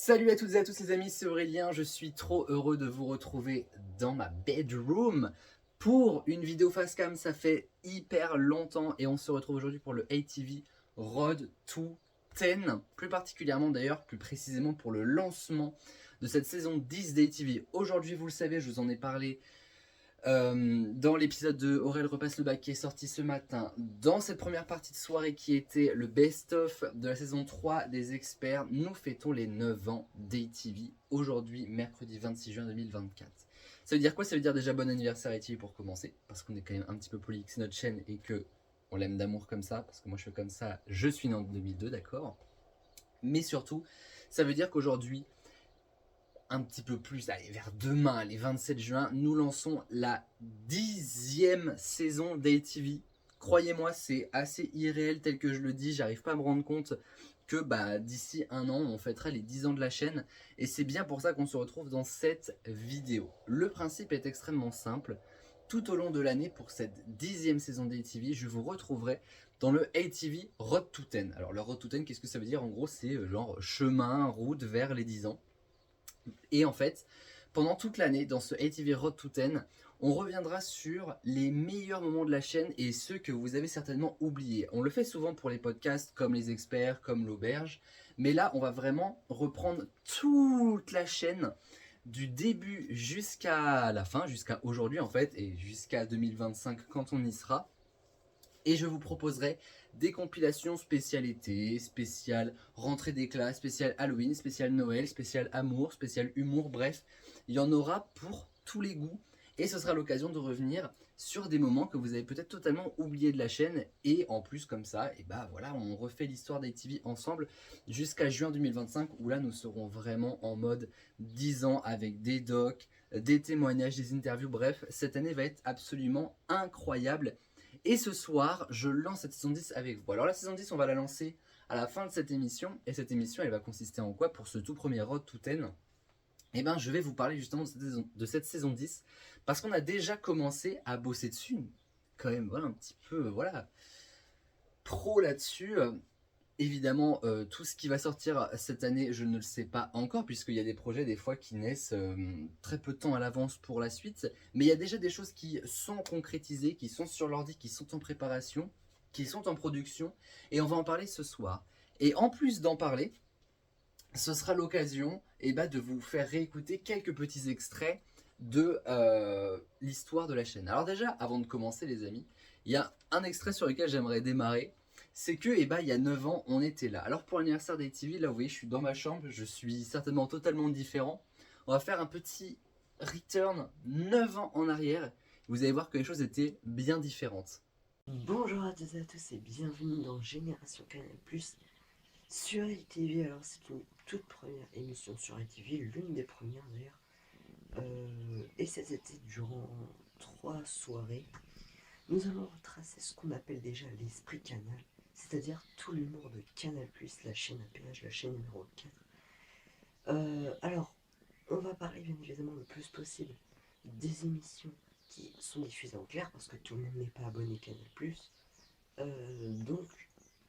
Salut à toutes et à tous les amis, c'est Aurélien, je suis trop heureux de vous retrouver dans ma bedroom pour une vidéo face cam. Ça fait hyper longtemps et on se retrouve aujourd'hui pour le ATV Road to 10, plus particulièrement d'ailleurs, plus précisément pour le lancement de cette saison 10 d'ATV. Aujourd'hui, vous le savez, je vous en ai parlé dans l'épisode de Aurel repasse le bac qui est sorti ce matin, dans cette première partie de soirée qui était le best-of de la saison 3 des experts, nous fêtons les 9 ans d'ATV aujourd'hui, mercredi 26 juin 2024. Ça veut dire quoi? Ça veut dire déjà bon anniversaire ATV pour commencer, parce qu'on est quand même un petit peu poli que c'est notre chaîne et que on l'aime d'amour comme ça, parce que moi je fais comme ça, je suis né en 2002, d'accord? Mais surtout, ça veut dire qu'aujourd'hui, un petit peu plus, allez, vers demain, les 27 juin, nous lançons la 10e saison d'ATV. Croyez-moi, c'est assez irréel tel que je le dis, j'arrive pas à me rendre compte que d'ici un an, on fêtera les 10 ans de la chaîne. Et c'est bien pour ça qu'on se retrouve dans cette vidéo. Le principe est extrêmement simple. Tout au long de l'année, pour cette 10e saison d'ATV, je vous retrouverai dans le ATV Road to 10. Alors le Road to 10, qu'est-ce que ça veut dire? En gros, c'est genre chemin, route vers les 10 ans. Et en fait, pendant toute l'année, dans ce ATV Road to 10, on reviendra sur les meilleurs moments de la chaîne et ceux que vous avez certainement oubliés. On le fait souvent pour les podcasts comme les experts, comme l'auberge, mais là, on va vraiment reprendre toute la chaîne du début jusqu'à la fin, jusqu'à aujourd'hui en fait, et jusqu'à 2025 quand on y sera. Et je vous proposerai des compilations spéciales été, spéciales rentrée des classes, spéciales Halloween, spéciales Noël, spéciales amour, spéciales humour, bref, il y en aura pour tous les goûts. Et ce sera l'occasion de revenir sur des moments que vous avez peut-être totalement oubliés de la chaîne. Et en plus comme ça, et bah voilà, on refait l'histoire d'ATV ensemble jusqu'à juin 2025 où là nous serons vraiment en mode 10 ans avec des docs, des témoignages, des interviews, bref, cette année va être absolument incroyable. Et ce soir, je lance cette saison 10 avec vous. Alors la saison 10, on va la lancer à la fin de cette émission. Et cette émission, elle va consister en quoi pour ce tout premier Road to 10? Eh bien, je vais vous parler justement de cette saison 10. Parce qu'on a déjà commencé à bosser dessus. Quand même, voilà, un petit peu, voilà, pro là-dessus. Évidemment, tout ce qui va sortir cette année, je ne le sais pas encore, puisqu'il y a des projets des fois qui naissent très peu de temps à l'avance pour la suite. Mais il y a déjà des choses qui sont concrétisées, qui sont sur l'ordi, qui sont en préparation, qui sont en production. Et on va en parler ce soir. Et en plus d'en parler, ce sera l'occasion de vous faire réécouter quelques petits extraits de l'histoire de la chaîne. Alors déjà, avant de commencer les amis, il y a un extrait sur lequel j'aimerais démarrer. C'est que il y a 9 ans, on était là. Alors pour l'anniversaire d'ATV, là vous voyez, je suis dans ma chambre, je suis certainement totalement différent. On va faire un petit return 9 ans en arrière. Vous allez voir que les choses étaient bien différentes. Bonjour à toutes et à tous et bienvenue dans Génération Canal Plus sur LTV. Alors c'est une toute première émission sur LTV, l'une des premières d'ailleurs. Et cet été, durant 3 soirées, nous allons retracer ce qu'on appelle déjà l'esprit Canal, c'est-à-dire tout l'humour de Canal Plus, la chaîne à péage, la chaîne numéro 4. Alors, on va parler bien évidemment le plus possible des émissions qui sont diffusées en clair parce que tout le monde n'est pas abonné Canal Plus. Donc,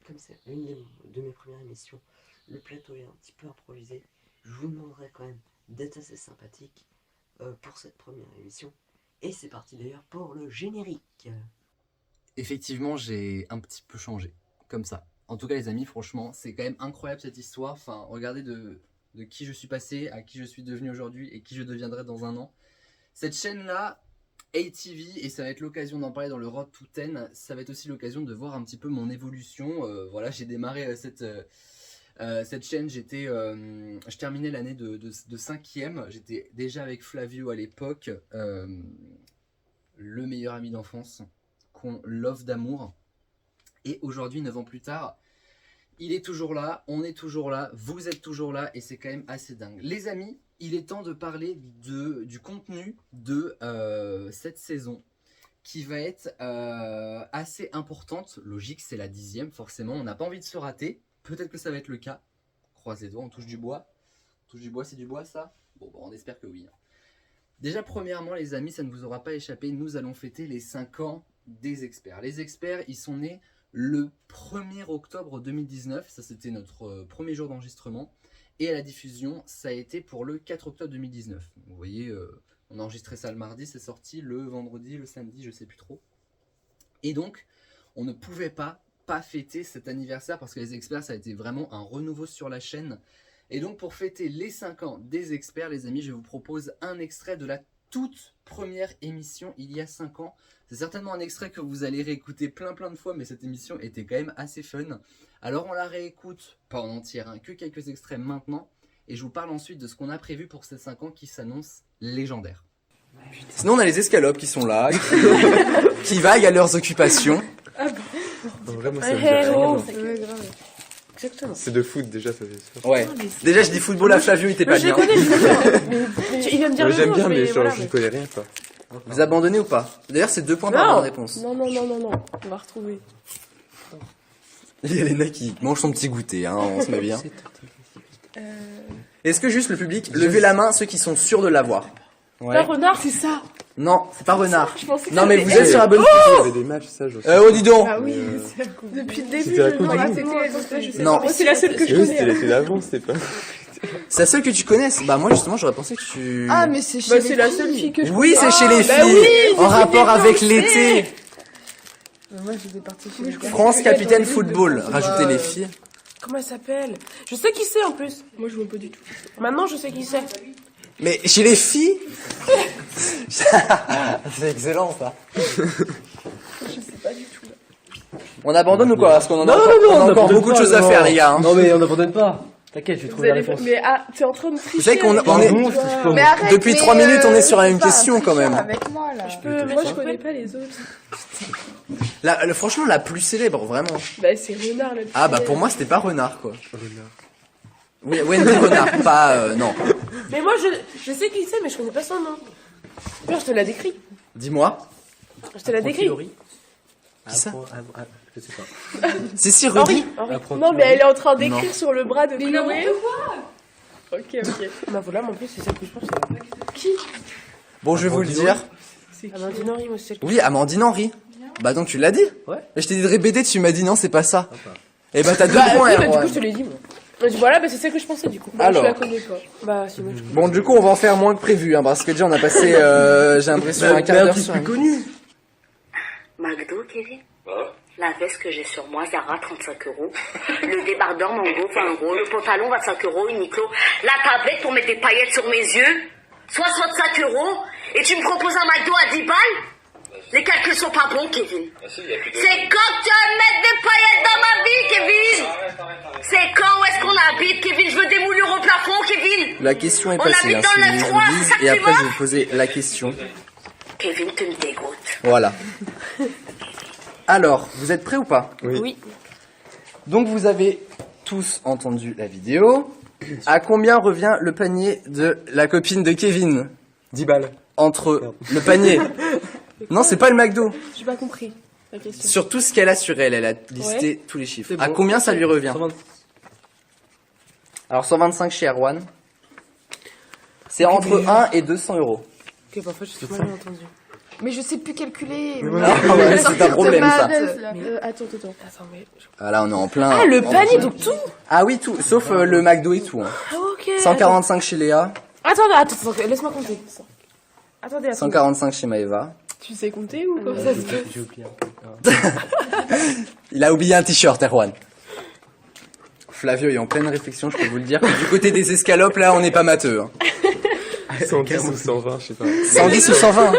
comme c'est l'une de mes premières émissions, le plateau est un petit peu improvisé. Je vous demanderai quand même d'être assez sympathique pour cette première émission. Et c'est parti d'ailleurs pour le générique. Effectivement, j'ai un petit peu changé, comme ça. En tout cas, les amis, franchement, c'est quand même incroyable cette histoire. Enfin, regardez de qui je suis passé, à qui je suis devenu aujourd'hui et qui je deviendrai dans un an. Cette chaîne-là, ATV, et ça va être l'occasion d'en parler dans le Road to 10, ça va être aussi l'occasion de voir un petit peu mon évolution. Voilà, j'ai démarré cette chaîne, je terminais l'année de 5e, j'étais déjà avec Flavio à l'époque, le meilleur ami d'enfance, qu'on love d'amour. Et aujourd'hui, 9 ans plus tard, il est toujours là, on est toujours là, vous êtes toujours là, et c'est quand même assez dingue. Les amis, il est temps de parler du contenu de cette saison, qui va être assez importante. Logique, c'est la 10e, forcément, on n'a pas envie de se rater. Peut-être que ça va être le cas. Croisez les doigts, on touche du bois. On touche du bois, c'est du bois ça? Bon, on espère que oui. Déjà, premièrement, les amis, ça ne vous aura pas échappé, nous allons fêter les 5 ans des experts. Les experts, ils sont nés le 1er octobre 2019, ça c'était notre premier jour d'enregistrement. Et à la diffusion, ça a été pour le 4 octobre 2019. Vous voyez, on a enregistré ça le mardi, c'est sorti le vendredi, le samedi, je sais plus trop. Et donc, on ne pouvait pas fêter cet anniversaire parce que les experts, ça a été vraiment un renouveau sur la chaîne. Et donc, pour fêter les 5 ans des experts, les amis, je vous propose un extrait de la toute première émission il y a 5 ans. C'est certainement un extrait que vous allez réécouter plein de fois, mais cette émission était quand même assez fun. Alors on la réécoute, pas en entière, hein, que quelques extraits maintenant, et je vous parle ensuite de ce qu'on a prévu pour ces 5 ans qui s'annoncent légendaires. Sinon on a les escalopes qui sont là, qui vaguent à leurs occupations. Vraiment, ça me fait rien. Exactement. C'est de foot déjà, ça c'est sûr. Ouais, déjà je dis football à Flavio, il était pas Je les bien. connais, je les connais. Il vient de dire le J'aime nom, bien, mais voilà, je connais rien, quoi. Vous abandonnez ou pas? D'ailleurs c'est 2 points par bonne réponse. Non, on va retrouver. Il y a Léna qui mange son petit goûter, hein, on se met bien. Est-ce que juste le public, levez la main ceux qui sont sûrs de l'avoir? Ouais. Pas renard, c'est ça. Non, c'est pas renard. Je pensais que Non mais vous c'était- êtes sur la bonne Il y avait des matchs, ça, je sais. Oh dis donc. Ah oui, depuis le début, C'était la je Coupe me du rappelle. Monde. Non. C'est la seule que je Oui, c'était connais. l'été d'avant, c'était pas. C'est la seule que tu connaisses? Bah moi justement j'aurais pensé que tu... Ah, mais c'est chez Bah, les c'est la filles. seule fille que je Oui c'est chez les bah filles, oui, en rapport avec l'été. Moi, j'étais partie chez les gars. France capitaine football, rajoutez les filles. Comment elle s'appelle? Je sais qui c'est en plus. Moi, je vois pas du tout. Maintenant, je sais qui c'est. Mais chez les filles? C'est excellent ça. Je sais pas du tout. On abandonne ou quoi? Parce qu'on en a Non, encore, non, non, on a on encore n'abandonne beaucoup de pas, choses à non. faire les gars. Hein. Non mais on n'abandonne pas. T'inquiète, je vais Vous trouver la allez... réponse. Mais ah, t'es en train de tricher. Vous savez qu'on avec- on est... Bon, je peux- Mais arrête, Depuis mais, 3 minutes, on est sur la fais même pas un question, quand tricheur même. Avec moi, là. Moi, je connais pas les autres. Franchement la plus célèbre vraiment. Bah, c'est renard, le Ah bah pour moi c'était pas renard quoi. Oui, Wendy Renard, pas... non. Mais moi, je sais qui c'est, mais je connais pas son nom. Genre, je te l'ai décrit. Dis-moi. Je te l'ai décrit. Qui ça? Je sais pas. C'est si redit. Henri. Apprends-tu, Non, mais elle est en train Non. d'écrire sur le bras de Chloé. Ok. Bah voilà, mais en plus, c'est celle que je pense. Qui? Bon je vais vous le dire. Amandine Henry, moi, c'est celle que... Oui, Amandine Henry. Bah donc tu l'as dit. Ouais. Et je t'ai dit de répéter, tu m'as dit non, c'est pas ça. Et bah t'as 2 Bah, points, oui, bah, du Erwan. coup, je te l'ai dit, moi. Voilà, bah, c'est celle que je pensais, du coup. Bah, Alors. je la connais pas. Bah, si, moi, je connais. Bon du coup on va en faire moins que prévu, hein, parce que déjà on a passé, j'ai l'impression, un quart d'heure sur plus une... connu. McDo, Kevin. La veste que j'ai sur moi, Zara, 35 €. Le débardeur, Mango, 20 €. Le pantalon, 25 €, Uniqlo. La tablette pour mettre des paillettes sur mes yeux, 65 €. Et tu me proposes un McDo à 10 balles? Les calculs sont pas bons, Kevin. C'est quand tu vas mettre des paillettes dans ma vie, Kevin? C'est quand? Où est-ce qu'on habite, Kevin? Je veux des moulures au plafond, Kevin. La question est On passée, habite hein, dans si le vous voulez que je 9-3, vous dise, c'est ça que et tu après vois je vais vous poser la question. Kevin, tu me dégoûtes. Voilà. Alors, vous êtes prêts ou pas? Oui. Donc vous avez tous entendu la vidéo. À combien revient le panier de la copine de Kevin? 10 balles. Entre le panier... Non, c'est pas le McDo. J'ai pas compris la question. Sur tout ce qu'elle a sur elle, elle a listé tous les chiffres. C'est À bon. combien ça lui revient? 120. Alors 125 chez Erwan. C'est entre 1 et 200 €. Ok, parfois, je suis mal entendu. Mais je sais plus calculer. Ah ouais, c'est un problème ça. Attends. Attends, mais... Ah là on est en plein... Ah, le en panier, plein- donc tout. Ah oui, tout, sauf le McDo et tout. Hein. Ah, ok. 145 chez Léa, Attends, laisse-moi compter. Attendez. 145 chez Maëva. Tu sais compter ou comment ça se passe? J'ai oublié un peu. Il a oublié un t-shirt, Erwan. Flavio est en pleine réflexion, je peux vous le dire. Du côté des escalopes, là, on n'est pas matheux. Hein. 110 ou 120, je sais pas. 110 ou 120.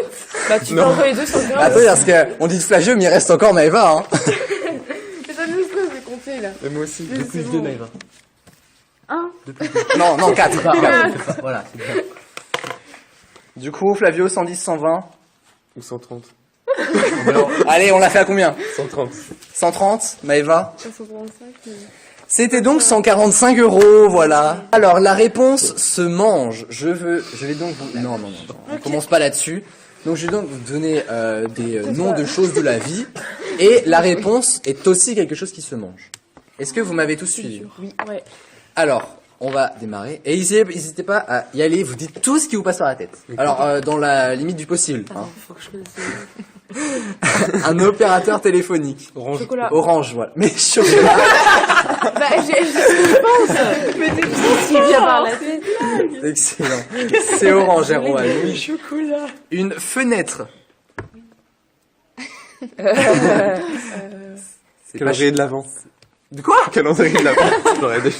Bah, tu peux entre les deux sans grave. Attends, parce qu'on dit de Flavio, mais il reste encore Maëva. Hein. Mais ça nous stresse de compter, là. Et moi aussi. 2 plus 2, Maëva. Non, 4. Voilà, c'est bien. Du coup, Flavio, 110, 120. Ou 130. Allez, on l'a fait à combien? 130. 130, Maëva. 135, mais... C'était donc 145 €, voilà. Alors, la réponse se mange. Je vais donc vous... Non, on commence pas là-dessus. Donc, je vais donc vous donner des noms de choses de la vie. Et la réponse est aussi quelque chose qui se mange. Est-ce que vous m'avez tous suivi? Oui, ouais. Alors, on va démarrer. Et n'hésitez pas à y aller, vous dites tout ce qui vous passe par la tête. Alors, dans la limite du possible. Hein. Faut que je connaisse. Un opérateur téléphonique. Chocolat. Orange, voilà. Mais chocolat. Bah, je pense. Mais t'es trop qui vient par la tête. Excellent. C'est orange, Roa. Oui. Chocolat. Une fenêtre. C'est pas Calendrier de l'avant. De quoi? Calendrier de l'avant. J'aurais des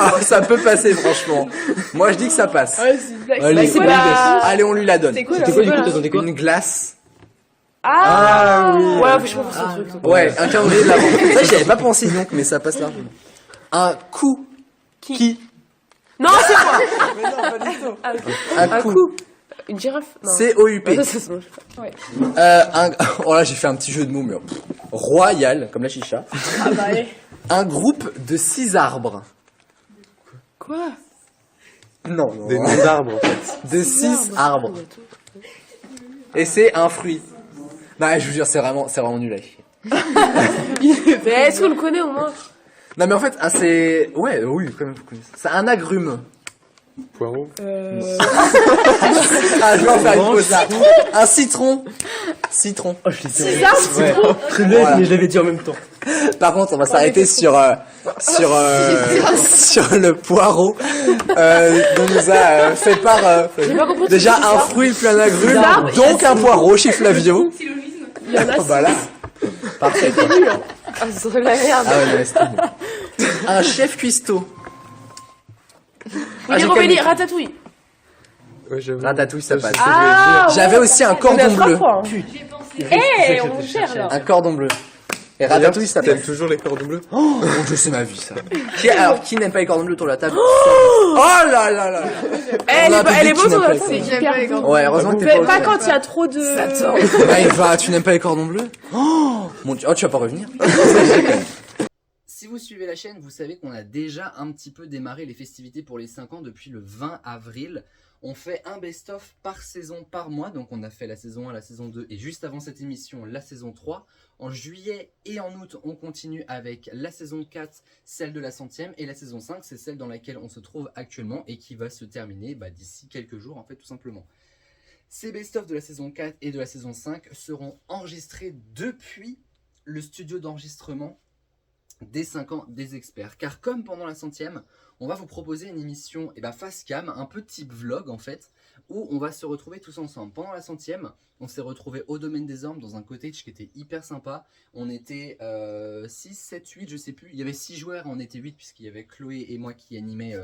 Ah, ça peut passer, franchement. Moi, je dis que ça passe. Ouais, c'est une blague. Allez, C'est on lui pas- laisse. Allez, on lui la donne. C'est quoi, C'était quoi du coup? T'attendais quoi? Une glace. Ah oui. Ouais, franchement, c'est un truc. ça. Ouais, un calendrier de l'avant. Ça, j'y avais pas pensé donc, mais ça passe largement. Un coup. Qui Non, c'est moi. Mais non, pas du tout. Un coup. Une girafe Non. C-O-U-P. Ça se mange pas. Ouais. Oh là, j'ai fait un petit jeu de mots, mais royal, comme la chicha. Ah bah allez. Un groupe de 6 arbres. Quoi Non, Des noms d'arbres, en fait. de 6 arbres. Et c'est un fruit. Non, je vous jure, c'est vraiment nul à chier. Mais est-ce qu'on le connaît au moins Non, mais en fait, c'est... Ouais, oui, quand même, vous connaissez. C'est un agrume. Poireau. Ah, je vais en faire une pause là. Un citron. Citron. Oh, je l'ai dit. C'est ça, Ouais. Très bête, mais je l'avais dit en même temps. Par contre, on va s'arrêter sur le poireau dont nous a fait part J'ai pas compris. déjà c'est un ça. fruit plein d'agrumes, L'arbre, donc un poireau chez Flavio. Il y en a Oh, bah là, parfait. Quoi. Ah, c'est de la merde. Ah ouais, non, mais c'était nul. Un chef cuistot. Mais j'ai Robélie, calmé. Ratatouille. Ouais, j'avoue. Ratatouille, ça C'est passe. ce que je voulais Ah dire. J'avais aussi un On cordon a bleu. 3 points. Eh, on cherche là. Un cordon bleu. Et D'ailleurs, Ratatouille, ça t'aimes passe. toujours les cordons bleus? Oh mon dieu, c'est ma vie ça. Qui n'aime pas les cordons bleus autour de la table? Oh là là là. Elle On a un est public beau qui sur n'aime la pas table. les C'est J'aime hyper pas les beau. cordons Ouais, heureusement que t'es Mais pas pas au- quand il y a trop de... Eva, tu n'aimes pas les cordons bleus? Oh mon dieu, oh tu vas pas revenir. Si vous suivez la chaîne, vous savez qu'on a déjà un petit peu démarré les festivités pour les 5 ans depuis le 20 avril. On fait un best-of par saison, par mois. Donc on a fait la saison 1, la saison 2 et juste avant cette émission, la saison 3. En juillet et en août, on continue avec la saison 4, celle de la 100e. Et la saison 5, c'est celle dans laquelle on se trouve actuellement et qui va se terminer d'ici quelques jours en fait tout simplement. Ces best-of de la saison 4 et de la saison 5 seront enregistrés depuis le studio d'enregistrement des 5 ans des experts. Car comme pendant la 100e, on va vous proposer une émission face cam, un peu type vlog en fait, où on va se retrouver tous ensemble. Pendant la 100e, on s'est retrouvés au Domaine des Ormes dans un cottage qui était hyper sympa. On était 6, 7, 8, je sais plus. Il y avait 6 joueurs, on était 8 puisqu'il y avait Chloé et moi qui animaient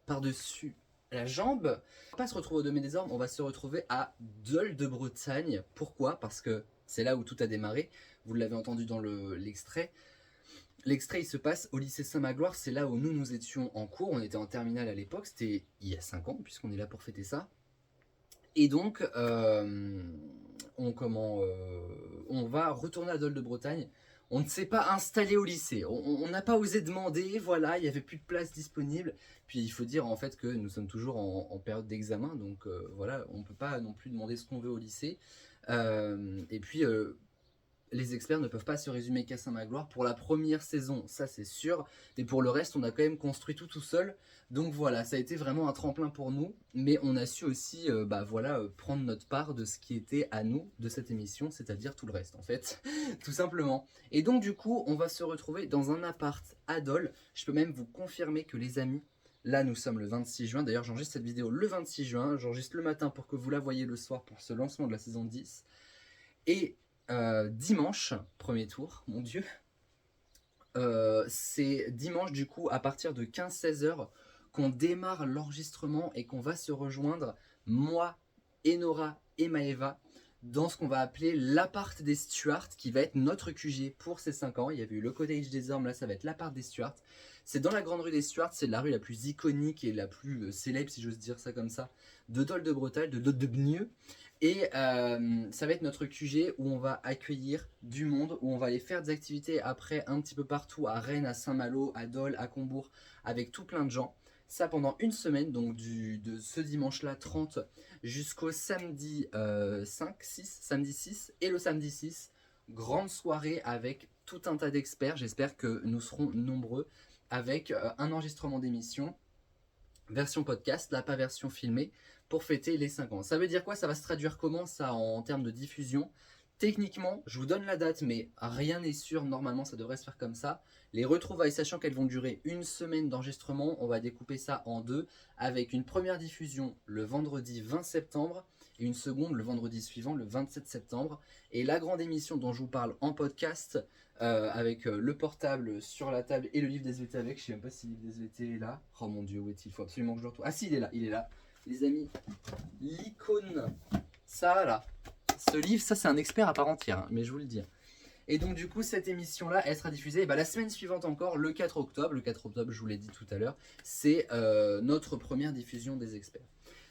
par-dessus la jambe. On va pas se retrouver au Domaine des Ormes, on va se retrouver à Dol de Bretagne. Pourquoi? Parce que c'est là où tout a démarré. Vous l'avez entendu dans l'extrait. L'extrait, il se passe au lycée Saint-Magloire, c'est là où nous étions en cours, on était en terminale à l'époque, c'était il y a 5 ans, puisqu'on est là pour fêter ça. Et donc, on va retourner à Dol de Bretagne. On ne s'est pas installé au lycée, on n'a pas osé demander, voilà, il n'y avait plus de place disponible. Puis il faut dire en fait que nous sommes toujours en période d'examen, donc voilà, on ne peut pas non plus demander ce qu'on veut au lycée. Et puis... les experts ne peuvent pas se résumer qu'à Saint-Magloire. Pour la première saison, ça c'est sûr. Mais pour le reste, on a quand même construit tout seul. Donc voilà, ça a été vraiment un tremplin pour nous. Mais on a su aussi prendre notre part de ce qui était à nous de cette émission. C'est-à-dire tout le reste en fait. Tout simplement. Et donc du coup, on va se retrouver dans un appart à Dol. Je peux même vous confirmer que les amis... Là, nous sommes le 26 juin. D'ailleurs, j'enregistre cette vidéo le 26 juin. J'enregistre le matin pour que vous la voyez le soir pour ce lancement de la saison 10. Et... dimanche, premier tour, mon dieu, c'est dimanche du coup à partir de 15-16 heures qu'on démarre l'enregistrement et qu'on va se rejoindre, moi, Enora et Maëva, dans ce qu'on va appeler l'appart des Stuarts, qui va être notre QG pour ces 5 ans. Il y avait eu le cottage des Ormes, là ça va être l'appart des Stuarts. C'est dans la grande rue des Stuarts, c'est la rue la plus iconique et la plus célèbre, si j'ose dire ça comme ça, de Dol de Bretagne, de Bnieux. Et ça va être notre QG où on va accueillir du monde, où on va aller faire des activités après un petit peu partout, à Rennes, à Saint-Malo, à Dol, à Combourg, avec tout plein de gens. Ça pendant une semaine, donc de ce dimanche-là 30 jusqu'au samedi samedi 6 et le samedi 6. Grande soirée avec tout un tas d'experts, j'espère que nous serons nombreux, avec un enregistrement d'émission, version podcast, là pas version filmée, pour fêter les 5 ans. Ça veut dire quoi? Ça va se traduire comment ça en termes de diffusion? Techniquement, je vous donne la date, mais rien n'est sûr. Normalement, ça devrait se faire comme ça. Les retrouvailles, sachant qu'elles vont durer une semaine d'enregistrement, on va découper ça en deux, avec une première diffusion le vendredi 20 septembre et une seconde le vendredi suivant, le 27 septembre. Et la grande émission dont je vous parle en podcast, avec le portable sur la table et le livre des SVT avec. Je ne sais même pas si le livre des SVT est là. Oh mon dieu, où est-il? Il faut absolument que je le retrouve. Ah si, il est là, il est là. Les amis, l'icône, ça là. Ce livre, ça c'est un expert à part entière, hein, mais je vous le dis. Et donc du coup, cette émission-là, elle sera diffusée la semaine suivante encore, le 4 octobre. Le 4 octobre, je vous l'ai dit tout à l'heure, c'est notre première diffusion des experts.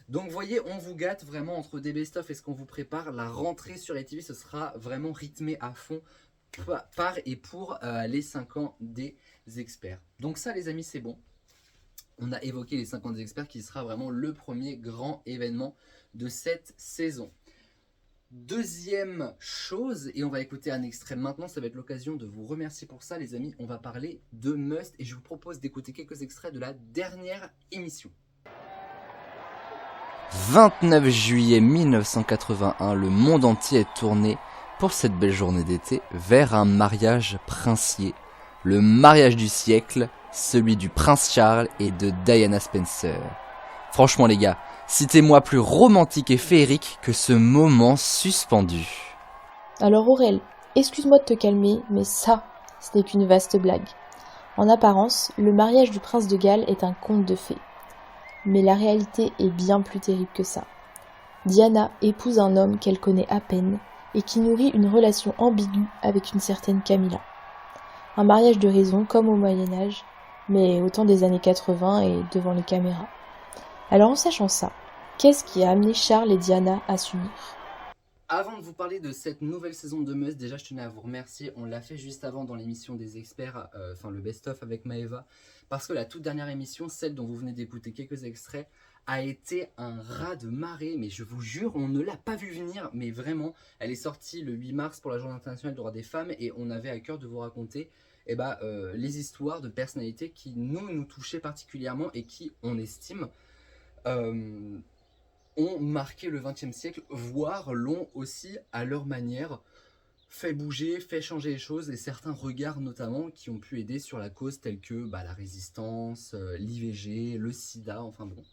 Donc vous voyez, on vous gâte vraiment entre des best-of et ce qu'on vous prépare. La rentrée sur ITV, ce sera vraiment rythmé à fond par et pour les 5 ans des experts. Donc ça les amis, c'est bon. On a évoqué les 5 ans des experts qui sera vraiment le premier grand événement de cette saison. Deuxième chose, et on va écouter un extrait maintenant, ça va être l'occasion de vous remercier pour ça les amis, on va parler de Must et je vous propose d'écouter quelques extraits de la dernière émission. 29 juillet 1981, le monde entier est tourné pour cette belle journée d'été vers un mariage princier, le mariage du siècle, celui du prince Charles et de Diana Spencer. Franchement les gars, citez-moi plus romantique et féerique que ce moment suspendu. Alors Aurel, excuse-moi de te calmer, mais ça, ce n'est qu'une vaste blague. En apparence, le mariage du prince de Galles est un conte de fées. Mais la réalité est bien plus terrible que ça. Diana épouse un homme qu'elle connaît à peine et qui nourrit une relation ambiguë avec une certaine Camilla. Un mariage de raison comme au Moyen-Âge, mais au temps des années 80 et devant les caméras. Alors en sachant ça, qu'est-ce qui a amené Charles et Diana à s'unir? Avant de vous parler de cette nouvelle saison de Must, déjà je tenais à vous remercier, on l'a fait juste avant dans l'émission des experts, enfin le best-of avec Maëva, parce que la toute dernière émission, celle dont vous venez d'écouter quelques extraits, a été un raz de marée, mais je vous jure, on ne l'a pas vu venir, mais vraiment, elle est sortie le 8 mars pour la Journée internationale des droits des femmes, et on avait à cœur de vous raconter les histoires de personnalités qui nous touchaient particulièrement, et qui, on estime, ont marqué le XXe siècle, voire l'ont aussi, à leur manière, fait bouger, fait changer les choses, et certains regards notamment qui ont pu aider sur la cause telle que la résistance, l'IVG, le sida, enfin bon.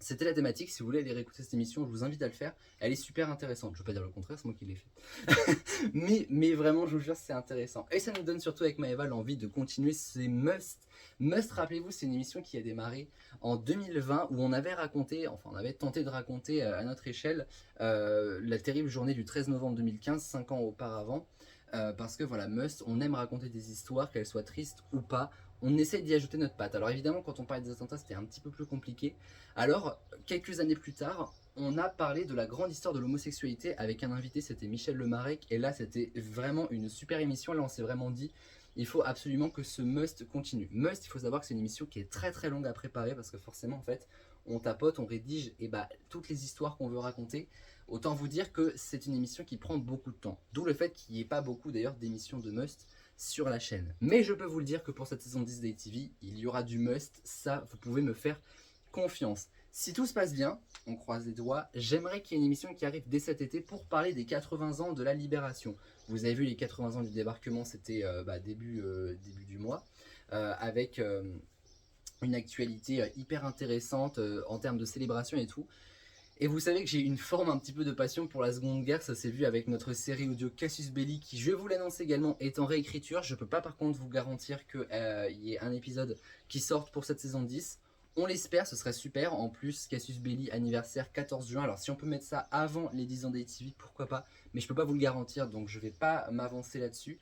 C'était la thématique, si vous voulez aller réécouter cette émission, je vous invite à le faire, elle est super intéressante, je ne veux pas dire le contraire, c'est moi qui l'ai fait. mais vraiment, je vous jure, c'est intéressant. Et ça nous donne surtout avec Maëva l'envie de continuer ces Must. Must, rappelez-vous, c'est une émission qui a démarré en 2020, où on avait raconté, enfin on avait tenté de raconter à notre échelle, la terrible journée du 13 novembre 2015, 5 ans auparavant, parce que voilà, Must, on aime raconter des histoires, qu'elles soient tristes ou pas, on essaie d'y ajouter notre patte. Alors évidemment, quand on parlait des attentats, c'était un petit peu plus compliqué. Alors, quelques années plus tard, on a parlé de la grande histoire de l'homosexualité avec un invité, c'était Michel Lemarec. Et là, c'était vraiment une super émission. Là, on s'est vraiment dit, il faut absolument que ce Must continue. Must, il faut savoir que c'est une émission qui est très très longue à préparer parce que forcément, en fait, on tapote, on rédige toutes les histoires qu'on veut raconter. Autant vous dire que c'est une émission qui prend beaucoup de temps. D'où le fait qu'il n'y ait pas beaucoup d'ailleurs d'émissions de Must sur la chaîne. Mais je peux vous le dire que pour cette saison 10 d'ITV, il y aura du Must, ça vous pouvez me faire confiance. Si tout se passe bien, on croise les doigts, j'aimerais qu'il y ait une émission qui arrive dès cet été pour parler des 80 ans de la Libération. Vous avez vu les 80 ans du débarquement, c'était début du mois, avec une actualité hyper intéressante en termes de célébration et tout. Et vous savez que j'ai une forme un petit peu de passion pour la Seconde Guerre, ça s'est vu avec notre série audio Casus Belli qui, je vous l'annonce également, est en réécriture. Je ne peux pas par contre vous garantir qu'il y ait un épisode qui sorte pour cette saison 10. On l'espère, ce serait super. En plus, Casus Belli, anniversaire 14 juin. Alors si on peut mettre ça avant les 10 ans d'ITV, pourquoi pas. Mais je ne peux pas vous le garantir, donc je ne vais pas m'avancer là-dessus.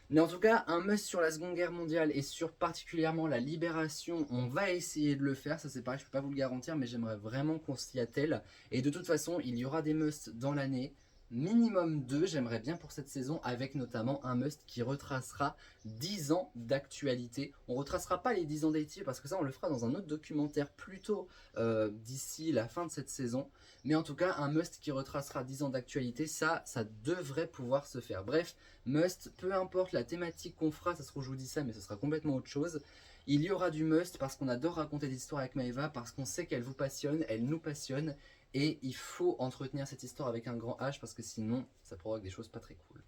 Mais en tout cas, un must sur la Seconde Guerre mondiale et sur particulièrement la Libération, on va essayer de le faire, ça c'est pareil, je peux pas vous le garantir, mais j'aimerais vraiment qu'on s'y attelle. Et de toute façon, il y aura des musts dans l'année, minimum 2, j'aimerais bien pour cette saison, avec notamment un must qui retracera 10 ans d'actualité. On retracera pas les 10 ans d'ITV parce que ça on le fera dans un autre documentaire plutôt d'ici la fin de cette saison. Mais en tout cas, un must qui retracera 10 ans d'actualité, ça devrait pouvoir se faire. Bref, must, peu importe la thématique qu'on fera, ça se trouve je vous dis ça, mais ce sera complètement autre chose. Il y aura du must parce qu'on adore raconter des histoires avec Maëva, parce qu'on sait qu'elle vous passionne, elle nous passionne. et il faut entretenir cette histoire avec un grand H parce que sinon ça provoque des choses pas très cool.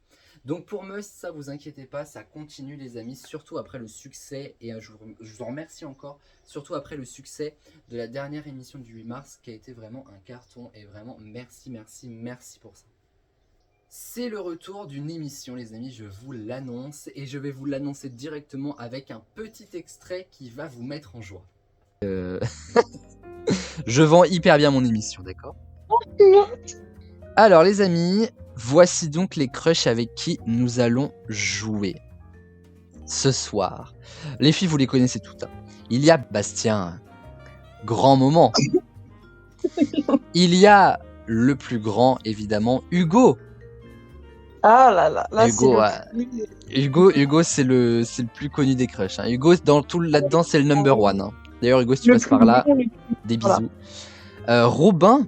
Donc pour Must, ça vous inquiétez pas, ça continue les amis, surtout après le succès, et je vous en remercie encore, surtout après le succès de la dernière émission du 8 mars qui a été vraiment un carton, et vraiment merci, merci, merci pour ça. C'est le retour d'une émission les amis, je vous l'annonce, et je vais vous l'annoncer directement avec un petit extrait qui va vous mettre en joie. Je vends hyper bien mon émission, d'accord? Alors les amis, voici donc les crushs avec qui nous allons jouer ce soir. Les filles, vous les connaissez toutes. Hein. Il y a Bastien, grand moment. Il y a le plus grand, évidemment, Hugo. Ah là là, là Hugo, c'est Hugo, c'est le plus connu des crushs. Hein. Hugo, dans tout là-dedans, c'est le number one. Hein. D'ailleurs, Hugo, si tu passes par là, des bisous. Voilà. Robin,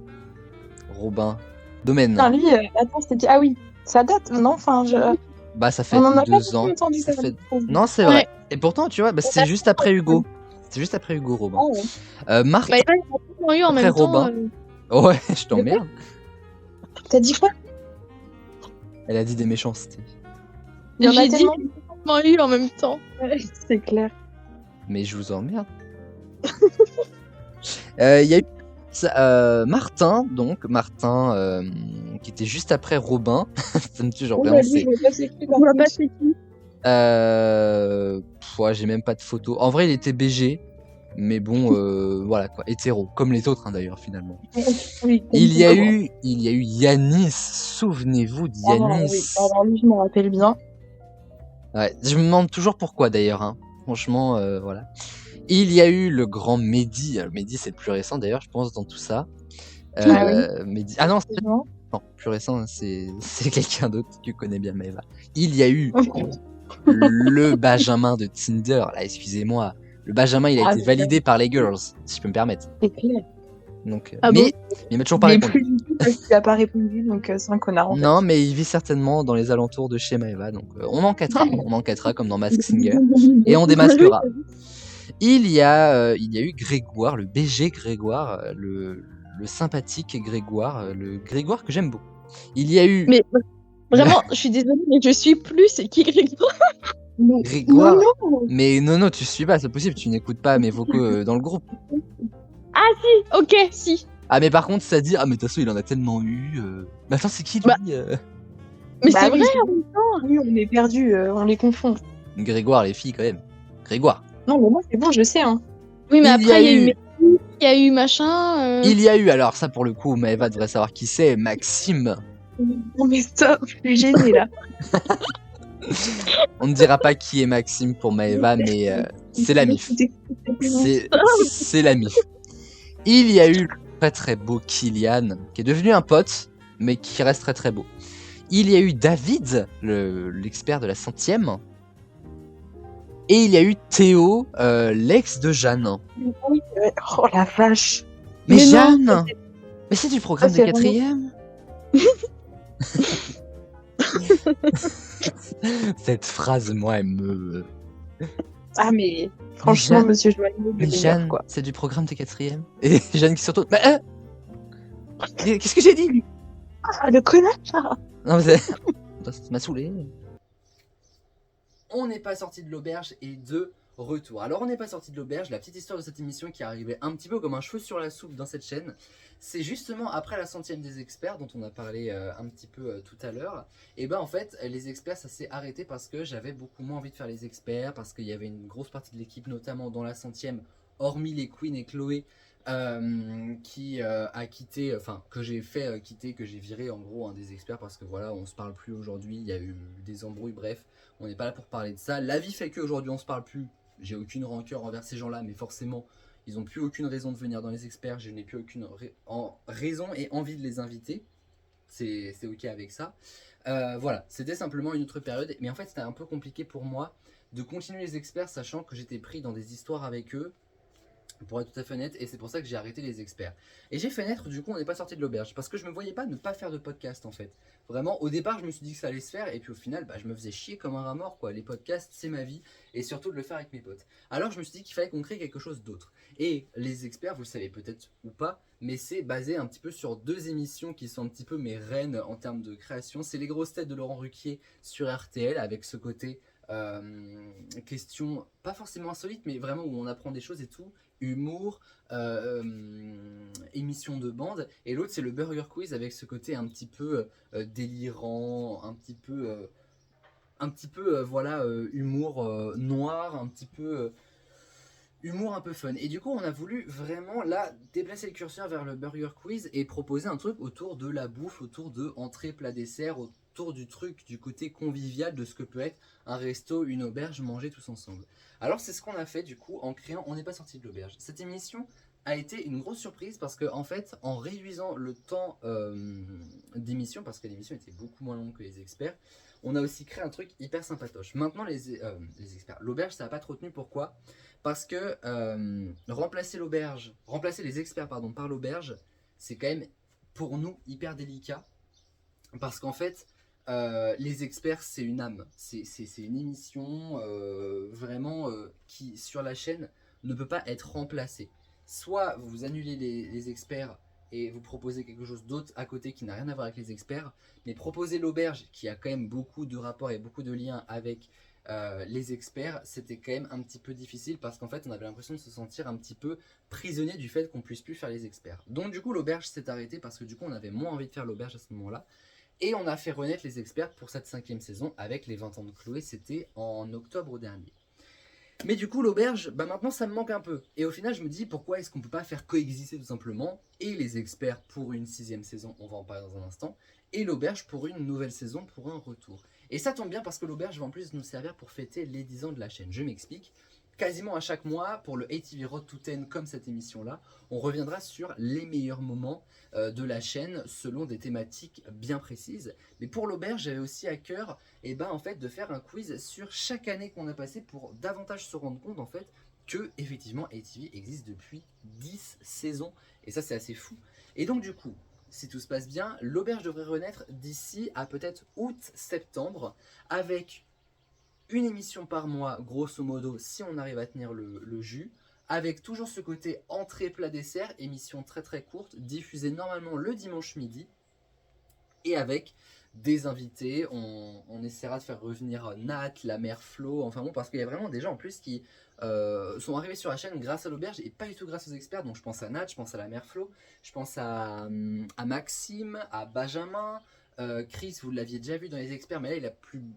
Domaine. Non, lui, attends, c'était... Ah oui, ça date, non? Enfin, Bah, ça fait on en a 2 ans. entendu Ça ça. fait... Non, c'est vrai. Et pourtant, tu vois, bah, c'est juste après Hugo. C'est juste après Hugo, Robin. Oh, ouais. Marc, Bah, il y en a eu en après même temps. Robin. Ouais, je t'emmerde. T'as dit quoi? Elle a dit des méchancetés. Il y en a J'ai dit tellement. eu en même temps. Ouais, c'est clair. Mais je vous emmerde. Il y a eu Martin, qui était juste après Robin. Ça me tue, genre vraiment, c'est... Ouais, j'ai même pas de photo. En vrai, il était BG, mais bon, voilà quoi, hétéro, comme les autres hein, d'ailleurs finalement. Oui, Il y a eu Yanis. Souvenez-vous de Yanis. Oui. Alors, lui, je m'en rappelle bien. Ouais, je me demande toujours pourquoi d'ailleurs. Hein. Franchement, voilà. Il y a eu le grand Mehdi. Mehdi, c'est le plus récent d'ailleurs, je pense, dans tout ça. Mehdi... Ah non, non, plus récent, c'est quelqu'un d'autre que tu connais bien, Maëva. Il y a eu le Benjamin de Tinder. Là, excusez-moi. Le Benjamin, il a été validé par les girls, si je peux me permettre. C'est clair. Donc, Ah mais il m'a toujours pas répondu. Plus du tout parce qu'il a pas répondu, donc c'est un connard. En Non, mais il vit certainement dans les alentours de chez Maëva, donc on enquêtera comme dans Mask Singer, et on démasquera. Il y a eu Grégoire, le BG Grégoire, le sympathique Grégoire, le Grégoire que j'aime beaucoup. Il y a eu... Mais vraiment, je suis désolée, mais je suis plus. C'est qui Grégoire? Grégoire. Mais non, tu suis pas, c'est possible, tu n'écoutes pas mes vocaux dans le groupe. Ah si, ok, si. Ah mais par contre ça dit, ah mais de toute façon il en a tellement eu... Mais attends, c'est qui lui Mais c'est vrai, Oui, on est perdu, on les confond. Grégoire, les filles quand même. Grégoire. Non, mais moi c'est bon, je sais. Hein. Oui, mais Il y a après, il y a eu- eu Messi, il y a eu machin. Il y a eu, alors ça pour le coup, Maëva devrait savoir qui c'est, Maxime. Non, mais stop, je suis gênée là. On ne dira pas qui est Maxime pour Maëva, mais c'est la MIF. C'est la MIF. Il y a eu le très très beau Kylian, qui est devenu un pote, mais qui reste très très beau. Il y a eu David, l'expert de la 100e. Et il y a eu Théo, l'ex de Jeanne. Oh la vache. Mais Mais non, Jeanne Mais c'est du programme de c'est 4e. Cette phrase, moi, elle me... Ah, mais franchement, Jeanne- monsieur Joël, Mais Jeanne, quoi. c'est du programme de 4e. Et Jeanne qui se retourne... Mais, qu'est-ce que j'ai dit? Ah, le connard. Non, mais ça m'a saoulé. On n'est pas sorti de l'auberge et de retour. Alors on n'est pas sorti de l'auberge, la petite histoire de cette émission qui arrivait un petit peu comme un cheveu sur la soupe dans cette chaîne, c'est justement après la 100e des experts dont on a parlé un petit peu tout à l'heure. Et ben en fait les experts ça s'est arrêté parce que j'avais beaucoup moins envie de faire les experts, parce qu'il y avait une grosse partie de l'équipe notamment dans la 100e, hormis les Queen et Chloé, qui a quitté, enfin que j'ai fait quitter, que j'ai viré en gros un des experts parce que voilà on se parle plus aujourd'hui, il y a eu des embrouilles, bref on n'est pas là pour parler de ça. La vie fait qu'aujourd'hui on se parle plus, j'ai aucune rancœur envers ces gens là, mais forcément ils n'ont plus aucune raison de venir dans les experts, je n'ai plus aucune raison et envie de les inviter, c'est ok avec ça. Voilà, c'était simplement une autre période, mais en fait c'était un peu compliqué pour moi de continuer les experts sachant que j'étais pris dans des histoires avec eux pour être tout à fait honnête, et c'est pour ça que j'ai arrêté les experts. Et j'ai fait naître, du coup, on n'est pas sorti de l'auberge, parce que je me voyais pas ne pas faire de podcast en fait. Vraiment, au départ, je me suis dit que ça allait se faire, et puis au final, je me faisais chier comme un rat mort, quoi. Les podcasts, c'est ma vie, et surtout de le faire avec mes potes. Alors je me suis dit qu'il fallait qu'on crée quelque chose d'autre. Et les experts, vous le savez peut-être ou pas, mais c'est basé un petit peu sur 2 émissions qui sont un petit peu mes reines en termes de création. C'est Les Grosses Têtes de Laurent Ruquier sur RTL, avec ce côté question pas forcément insolite, mais vraiment où on apprend des choses et tout, humour, émission de bande. Et l'autre c'est le Burger Quiz avec ce côté un petit peu délirant, un petit peu voilà, humour noir, un petit peu humour un peu fun. Et du coup on a voulu vraiment là déplacer le curseur vers le Burger Quiz et proposer un truc autour de la bouffe, autour de entrée, plat, dessert, autour du truc, du côté convivial de ce que peut être un resto, une auberge, manger tous ensemble. Alors c'est ce qu'on a fait du coup en créant On n'est pas sorti de l'auberge. Cette émission a été une grosse surprise parce que en fait en réduisant le temps d'émission, parce que l'émission était beaucoup moins longue que les experts, on a aussi créé un truc hyper sympatoche. Maintenant les experts, l'auberge ça n'a pas trop tenu. Pourquoi ? Parce que remplacer les experts pardon, par l'auberge, c'est quand même pour nous hyper délicat. Parce qu'en fait, les experts, c'est une âme. C'est une émission vraiment qui, sur la chaîne, ne peut pas être remplacée. Soit vous annulez les experts et vous proposez quelque chose d'autre à côté qui n'a rien à voir avec les experts, mais proposer l'auberge, qui a quand même beaucoup de rapports et beaucoup de liens avec les experts, c'était quand même un petit peu difficile parce qu'en fait, on avait l'impression de se sentir un petit peu prisonnier du fait qu'on puisse plus faire les experts. Donc du coup, l'auberge s'est arrêtée parce que du coup, on avait moins envie de faire l'auberge à ce moment-là. Et on a fait renaître les experts pour cette 5e saison avec les 20 ans de Chloé, c'était en octobre dernier. Mais du coup l'auberge, maintenant ça me manque un peu. Et au final je me dis pourquoi est-ce qu'on peut pas faire coexister tout simplement et les experts pour une 6e saison, on va en parler dans un instant, et l'auberge pour une nouvelle saison, pour un retour. Et ça tombe bien parce que l'auberge va en plus nous servir pour fêter les 10 ans de la chaîne. Je m'explique. Quasiment à chaque mois, pour le ATV Road to 10 comme cette émission-là, on reviendra sur les meilleurs moments de la chaîne selon des thématiques bien précises. Mais pour l'auberge, j'avais aussi à cœur en fait, de faire un quiz sur chaque année qu'on a passé pour davantage se rendre compte en fait, que effectivement ATV existe depuis 10 saisons. Et ça c'est assez fou. Et donc du coup, si tout se passe bien, l'auberge devrait renaître d'ici à peut-être août-septembre avec une émission par mois, grosso modo, si on arrive à tenir le jus, avec toujours ce côté entrée, plat, dessert, émission très très courte, diffusée normalement le dimanche midi, et avec des invités. On essaiera de faire revenir Nat, la mère Flo, enfin bon, parce qu'il y a vraiment des gens en plus qui sont arrivés sur la chaîne grâce à l'auberge et pas du tout grâce aux experts. Donc je pense à Nat, je pense à la mère Flo, je pense à Maxime, à Benjamin. Chris, vous l'aviez déjà vu dans les experts, mais là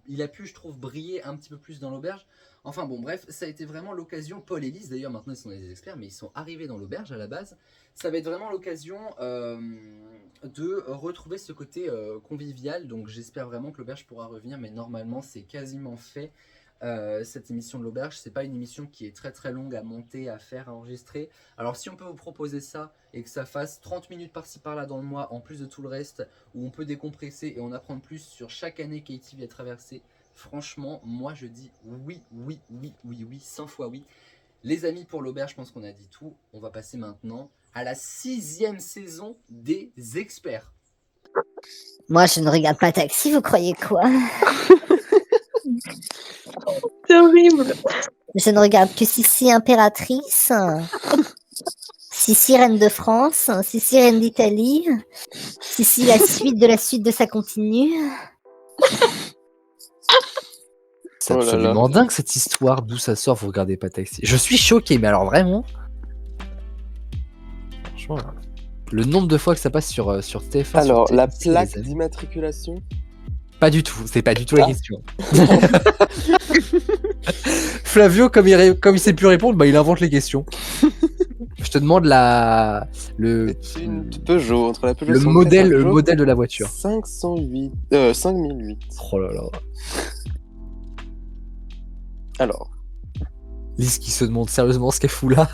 il a pu, je trouve, briller un petit peu plus dans l'auberge. Enfin bon, bref, ça a été vraiment l'occasion. Paul et Lise, d'ailleurs, maintenant ils sont des experts, mais ils sont arrivés dans l'auberge à la base. Ça va être vraiment l'occasion de retrouver ce côté convivial. Donc j'espère vraiment que l'auberge pourra revenir, mais normalement c'est quasiment fait. Cette émission de l'auberge, c'est pas une émission qui est très très longue à monter, à faire, à enregistrer. Alors si on peut vous proposer ça et que ça fasse 30 minutes par-ci par-là dans le mois, en plus de tout le reste, où on peut décompresser et en apprendre plus sur chaque année qu'ATV a traversé, franchement, moi je dis oui, 100 fois oui. Les amis, pour l'auberge, je pense qu'on a dit tout. On va passer maintenant à la 6e saison des experts. Moi je ne regarde pas Taxi, vous croyez quoi? C'est horrible. Je ne regarde que Sissi Impératrice, Sissi Reine de France, Sissi Reine d'Italie, Sissi la suite de sa continue. C'est absolument dingue cette histoire, d'où ça sort, vous regardez pas Taxi. Je suis choqué, mais alors vraiment. Franchement, là, le nombre de fois que ça passe sur TF1. Alors, sur la TF1, plaque d'immatriculation. Pas du tout, c'est pas du tout la question. Flavio, comme il sait plus répondre, il invente les questions. Je te demande le Peugeot, entre la Peugeot le modèle de la voiture. 5008. Oh là là. Alors. Lise qui se demande sérieusement ce qu'elle fout là.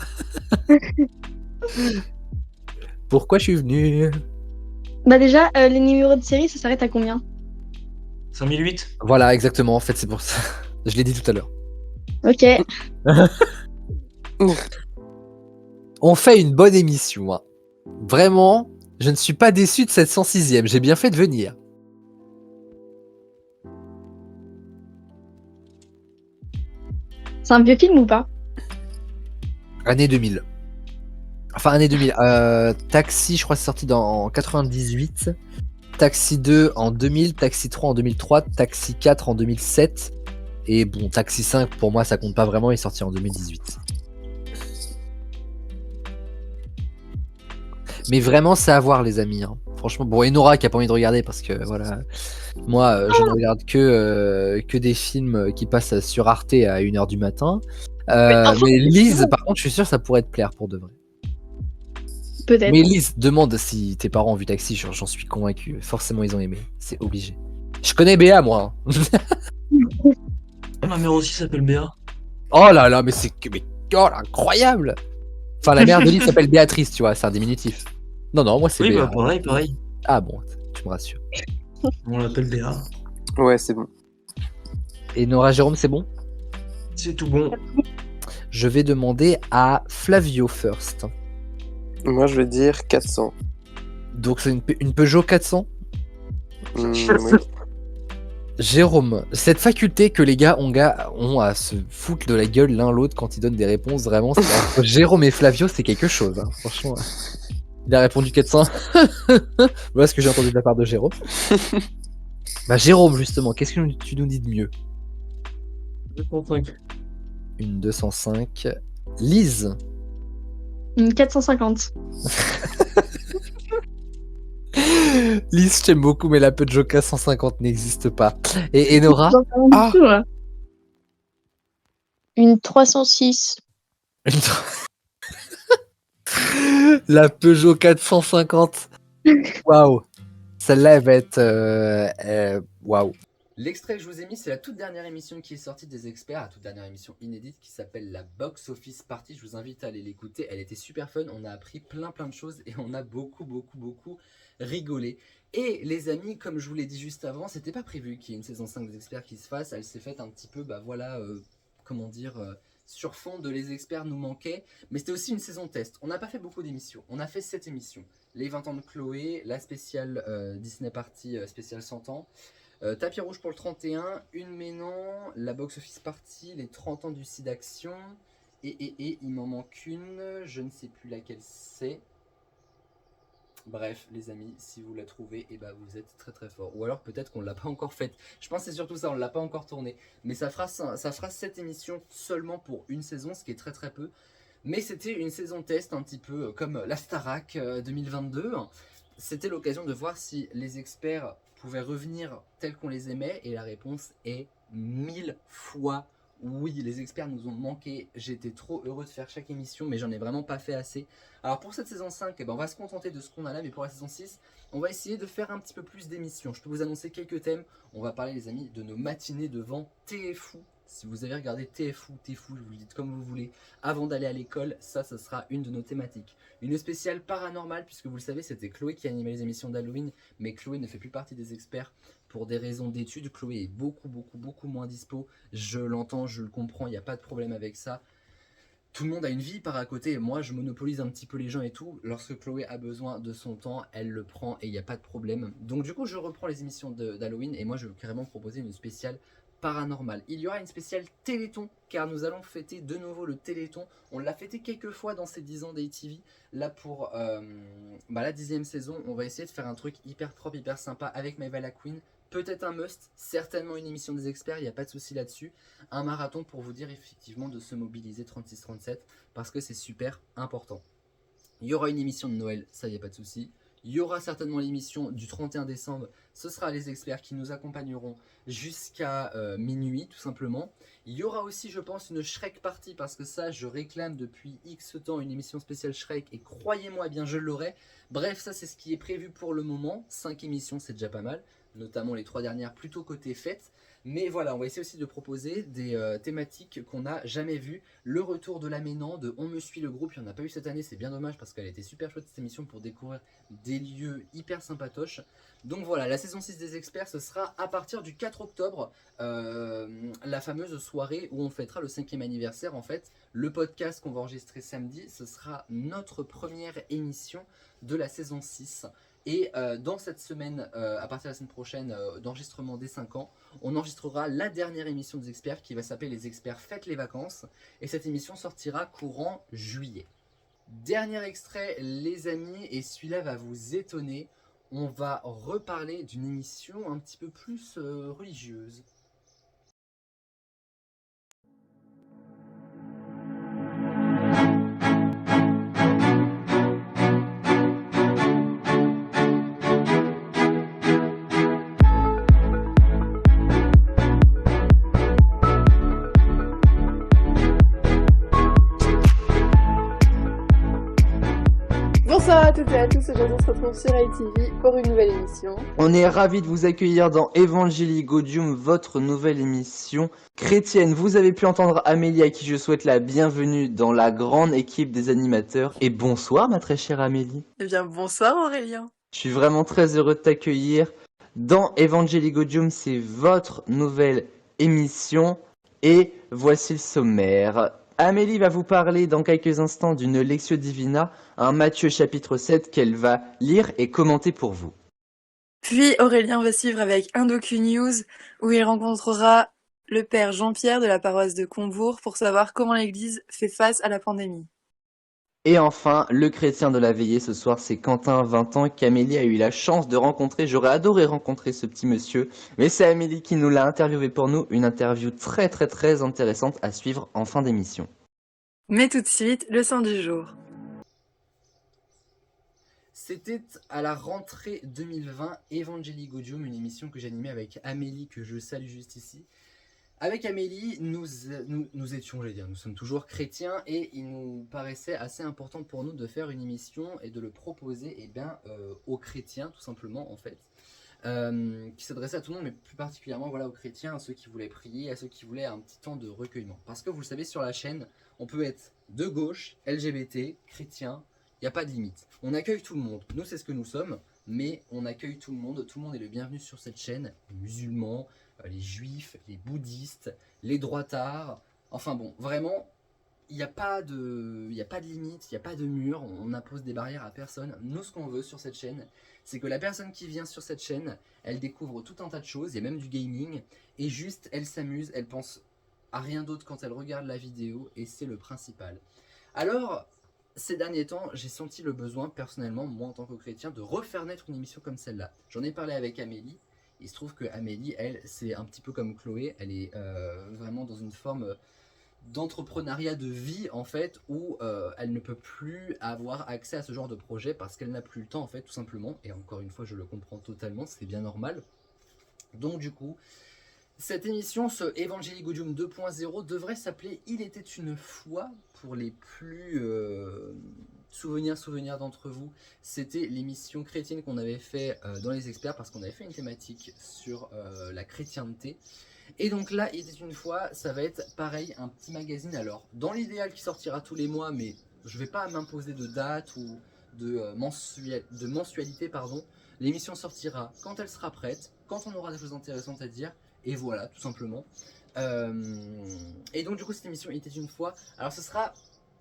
Pourquoi je suis venu? Déjà, les numéros de série, ça s'arrête à combien? 5008. Voilà, exactement, en fait, c'est pour ça. Je l'ai dit tout à l'heure. Ok. On fait une bonne émission. Hein. Vraiment, je ne suis pas déçu de cette 106e. J'ai bien fait de venir. C'est un vieux film ou pas? Année 2000. Enfin, année 2000. Taxi, je crois, c'est sorti en 98. Taxi 2 en 2000. Taxi 3 en 2003. Taxi 4 en 2007. Et bon, Taxi 5, pour moi, ça compte pas vraiment. Il est sorti en 2018. Mais vraiment, c'est à voir, les amis. Hein. Franchement, bon, et Nora qui a pas envie de regarder parce que voilà, moi, je ne regarde que des films qui passent sur Arte à 1h du matin. Mais Lise, par contre, je suis sûr que ça pourrait te plaire pour de vrai. Peut-être. Mais Lise, demande si tes parents ont vu Taxi, j'en suis convaincu. Forcément, ils ont aimé. C'est obligé. Je connais Béa, moi. Ma mère aussi s'appelle Béa. Oh là là, mais c'est incroyable. Enfin, la mère de Lise s'appelle Béatrice, tu vois, c'est un diminutif. Non, moi c'est Oui, Béa. bah pareil. Ah bon, tu me rassures. On l'appelle Béa. Ouais, c'est bon. Et Nora Jérôme, c'est bon? C'est tout bon. Je vais demander à Flavio first. Moi, je vais dire 400. Donc c'est une Peugeot 400? Oui. Jérôme, cette faculté que les gars ont à se foutre de la gueule l'un l'autre quand ils donnent des réponses, vraiment, entre Jérôme et Flavio, c'est quelque chose. Hein, franchement. Il a répondu 400. Voilà ce que j'ai entendu de la part de Jérôme. Bah Jérôme, justement, qu'est-ce que tu nous dis de mieux? 205. Une 205. Lise. Une 450. Lise, je t'aime beaucoup, mais la Peugeot 450 n'existe pas. Et Nora? Ah. Une 306. La Peugeot 450. Waouh. Celle-là, elle va être... Waouh. L'extrait que je vous ai mis, c'est la toute dernière émission qui est sortie des experts, la toute dernière émission inédite qui s'appelle la Box Office Party. Je vous invite à aller l'écouter. Elle était super fun. On a appris plein de choses et on a beaucoup rigolé. Et les amis, comme je vous l'ai dit juste avant, c'était pas prévu qu'il y ait une saison 5 des experts qui se fasse. Elle s'est faite un petit peu, comment dire, sur fond de les experts nous manquaient. Mais c'était aussi une saison test. On n'a pas fait beaucoup d'émissions. On a fait 7 émissions. Les 20 ans de Chloé, la spéciale Disney Party spéciale 100 ans. Tapis rouge pour le 31, une Ménan, la Box Office Party, les 30 ans du site d'action. Et il m'en manque une, je ne sais plus laquelle c'est. Bref, les amis, si vous la trouvez, et vous êtes très fort. Ou alors peut-être qu'on ne l'a pas encore faite. Je pense que c'est surtout ça, on ne l'a pas encore tournée. Mais ça fera 7 émissions seulement pour une saison, ce qui est très peu. Mais c'était une saison test un petit peu comme la Starac 2022. C'était l'occasion de voir si les experts pouvaient revenir tels qu'on les aimait. Et la réponse est 1000 fois oui. Les experts nous ont manqué. J'étais trop heureux de faire chaque émission, mais j'en ai vraiment pas fait assez. Alors pour cette saison 5, on va se contenter de ce qu'on a là. Mais pour la saison 6, on va essayer de faire un petit peu plus d'émissions. Je peux vous annoncer quelques thèmes. On va parler, les amis, de nos matinées devant TFU. Si vous avez regardé TFU, vous le dites comme vous voulez, avant d'aller à l'école, ça sera une de nos thématiques. Une spéciale paranormale, puisque vous le savez, c'était Chloé qui animait les émissions d'Halloween, mais Chloé ne fait plus partie des experts pour des raisons d'études. Chloé est beaucoup moins dispo, je l'entends, je le comprends, il n'y a pas de problème avec ça. Tout le monde a une vie par à côté, moi je monopolise un petit peu les gens et tout. Lorsque Chloé a besoin de son temps, elle le prend et il n'y a pas de problème. Donc du coup je reprends les émissions d'Halloween et moi je vais carrément proposer une spéciale paranormal. Il y aura une spéciale Téléthon, car nous allons fêter de nouveau le Téléthon. On l'a fêté quelques fois dans ces 10 ans d'ATV. Là pour la 10e saison, on va essayer de faire un truc hyper propre, hyper sympa avec Maeva la Queen. Peut-être un must, certainement une émission des experts, il n'y a pas de souci là-dessus. Un marathon pour vous dire effectivement de se mobiliser 36-37, parce que c'est super important. Il y aura une émission de Noël, ça il n'y a pas de souci. Il y aura certainement l'émission du 31 décembre, ce sera les experts qui nous accompagneront jusqu'à minuit tout simplement. Il y aura aussi je pense une Shrek party parce que ça je réclame depuis X temps une émission spéciale Shrek et croyez-moi bien je l'aurai. Bref ça c'est ce qui est prévu pour le moment, 5 émissions c'est déjà pas mal, notamment les 3 dernières plutôt côté fête. Mais voilà, on va essayer aussi de proposer des thématiques qu'on n'a jamais vues. Le retour de l'Aménan, de On me suit le groupe, il n'y en a pas eu cette année, c'est bien dommage parce qu'elle était super chouette cette émission pour découvrir des lieux hyper sympatoches. Donc voilà, la saison 6 des experts, ce sera à partir du 4 octobre, la fameuse soirée où on fêtera le 5e anniversaire en fait. Le podcast qu'on va enregistrer samedi, ce sera notre première émission de la saison 6. Et dans cette semaine, à partir de la semaine prochaine, d'enregistrement des 5 ans, on enregistrera la dernière émission des experts qui va s'appeler Les experts fêtent les vacances. Et cette émission sortira courant juillet. Dernier extrait les amis, et celui-là va vous étonner. On va reparler d'une émission un petit peu plus religieuse. Bonsoir à toutes et à tous, aujourd'hui on se retrouve sur ITV pour une nouvelle émission. On est ravis de vous accueillir dans Evangelii Gaudium, votre nouvelle émission chrétienne. Vous avez pu entendre Amélie, à qui je souhaite la bienvenue dans la grande équipe des animateurs. Et bonsoir ma très chère Amélie. Eh bien, bonsoir Aurélien. Je suis vraiment très heureux de t'accueillir dans Evangelii Gaudium, c'est votre nouvelle émission. Et voici le sommaire. Amélie va vous parler dans quelques instants d'une Lectio Divina, un Matthieu chapitre 7 qu'elle va lire et commenter pour vous. Puis Aurélien va suivre avec un docu-news où il rencontrera le père Jean-Pierre de la paroisse de Combourg pour savoir comment l'église fait face à la pandémie. Et enfin, le chrétien de la veillée ce soir, c'est Quentin, 20 ans, qu'Amélie a eu la chance de rencontrer. J'aurais adoré rencontrer ce petit monsieur, mais c'est Amélie qui nous l'a interviewé pour nous. Une interview très très très intéressante à suivre en fin d'émission. Mais tout de suite, le sang du jour. C'était à la rentrée 2020, Evangelii Gaudium, une émission que j'animais avec Amélie, que je salue juste ici. Avec Amélie, nous étions, nous sommes toujours chrétiens et il nous paraissait assez important pour nous de faire une émission et de le proposer aux chrétiens, tout simplement en fait, qui s'adressait à tout le monde, mais plus particulièrement aux chrétiens, à ceux qui voulaient prier, à ceux qui voulaient un petit temps de recueillement. Parce que vous le savez, sur la chaîne, on peut être de gauche, LGBT, chrétien, il n'y a pas de limite. On accueille tout le monde, nous c'est ce que nous sommes, mais on accueille tout le monde est le bienvenu sur cette chaîne, les musulmans, les juifs, les bouddhistes, les droitards, enfin bon, vraiment, il n'y a pas de limite, il n'y a pas de mur, on n'impose des barrières à personne. Nous, ce qu'on veut sur cette chaîne, c'est que la personne qui vient sur cette chaîne, elle découvre tout un tas de choses, il y a même du gaming, et juste, elle s'amuse, elle pense à rien d'autre quand elle regarde la vidéo, et c'est le principal. Alors, ces derniers temps, j'ai senti le besoin, personnellement, moi en tant que chrétien, de refaire naître une émission comme celle-là. J'en ai parlé avec Amélie. Il se trouve que Amélie, elle, c'est un petit peu comme Chloé, elle est vraiment dans une forme d'entrepreneuriat de vie en fait, où elle ne peut plus avoir accès à ce genre de projet parce qu'elle n'a plus le temps en fait, tout simplement. Et encore une fois, je le comprends totalement, c'est bien normal. Donc du coup, cette émission, ce Evangelii Gaudium 2.0, devrait s'appeler Il était une fois. Pour les plus souvenirs d'entre vous, c'était l'émission chrétienne qu'on avait fait dans les experts, parce qu'on avait fait une thématique sur la chrétienté. Et donc là, Il était une fois, ça va être pareil, un petit magazine. Alors, dans l'idéal qui sortira tous les mois, mais je vais pas m'imposer de date ou de mensualité, pardon. L'émission sortira quand elle sera prête, quand on aura des choses intéressantes à dire, et voilà, tout simplement. Et donc du coup cette émission était une fois, alors ce sera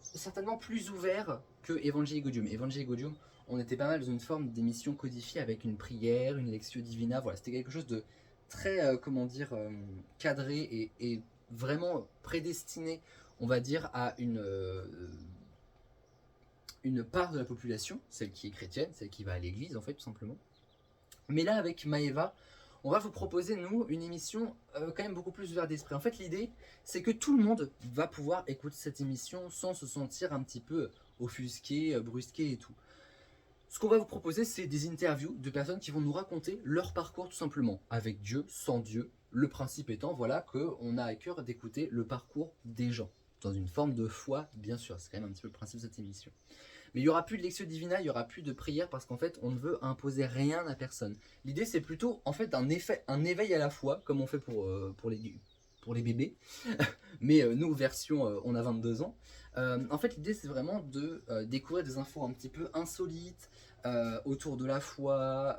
certainement plus ouvert que Evangelii Gaudium. Evangelii Gaudium, on était pas mal dans une forme d'émission codifiée avec une prière, une Lectio Divina, voilà, c'était quelque chose de très, cadré et vraiment prédestiné, on va dire, à une part de la population, celle qui est chrétienne, celle qui va à l'église en fait, tout simplement. Mais là avec Maëva, on va vous proposer, nous, une émission quand même beaucoup plus ouverte d'esprit. En fait, l'idée, c'est que tout le monde va pouvoir écouter cette émission sans se sentir un petit peu offusqué, brusqué et tout. Ce qu'on va vous proposer, c'est des interviews de personnes qui vont nous raconter leur parcours tout simplement, avec Dieu, sans Dieu. Le principe étant, voilà, qu'on a à cœur d'écouter le parcours des gens, dans une forme de foi, bien sûr. C'est quand même un petit peu le principe de cette émission. Mais il n'y aura plus de Lectio Divina, il n'y aura plus de prière parce qu'en fait, on ne veut imposer rien à personne. L'idée, c'est plutôt en fait un éveil à la foi, comme on fait pour les bébés. Mais nous, version, on a 22 ans. En fait, l'idée, c'est vraiment de découvrir des infos un petit peu insolites autour de la foi.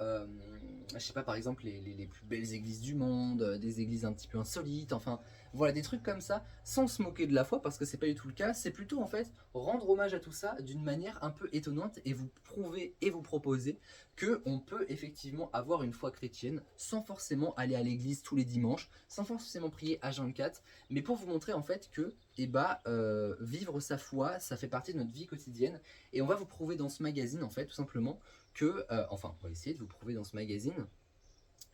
Je sais pas, par exemple, les plus belles églises du monde, des églises un petit peu insolites, enfin, voilà, des trucs comme ça, sans se moquer de la foi, parce que c'est pas du tout le cas. C'est plutôt, en fait, rendre hommage à tout ça d'une manière un peu étonnante et vous prouver et vous proposer qu'on peut effectivement avoir une foi chrétienne sans forcément aller à l'église tous les dimanches, sans forcément prier H24, mais pour vous montrer en fait que vivre sa foi, ça fait partie de notre vie quotidienne. Et on va vous prouver dans ce magazine en fait tout simplement que, on va essayer de vous prouver dans ce magazine,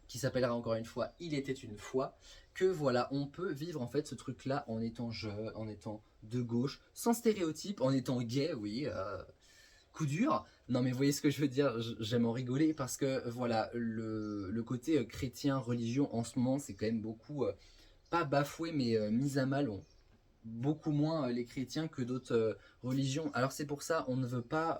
qui s'appellera encore une fois Il était une fois, que voilà, on peut vivre en fait ce truc là en étant jeune, en étant de gauche, sans stéréotype, en étant gay, oui, coup dur. Non mais vous voyez ce que je veux dire, j'aime en rigoler parce que voilà, le côté chrétien, religion en ce moment c'est quand même beaucoup, pas bafoué mais mis à mal, beaucoup moins les chrétiens que d'autres religions. Alors c'est pour ça, on ne veut pas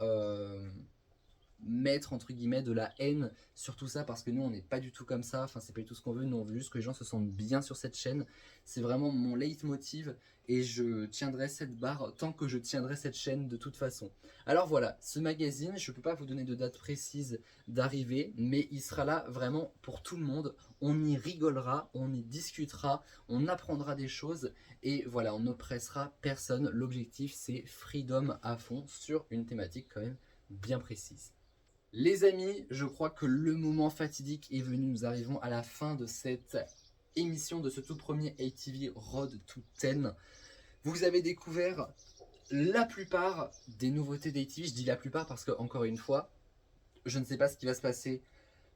mettre entre guillemets de la haine sur tout ça parce que nous on n'est pas du tout comme ça, enfin c'est pas du tout ce qu'on veut, nous on veut juste que les gens se sentent bien sur cette chaîne. C'est vraiment mon leitmotiv et je tiendrai cette barre tant que je tiendrai cette chaîne de toute façon. Alors voilà, ce magazine, je peux pas vous donner de date précise d'arrivée, mais il sera là vraiment pour tout le monde. On y rigolera, on y discutera, on apprendra des choses et voilà, on n'oppressera personne. L'objectif c'est freedom à fond sur une thématique quand même bien précise. Les amis, je crois que le moment fatidique est venu. Nous arrivons à la fin de cette émission, de ce tout premier ATV Road to 10. Vous avez découvert la plupart des nouveautés d'ATV. Je dis la plupart parce que, encore une fois, je ne sais pas ce qui va se passer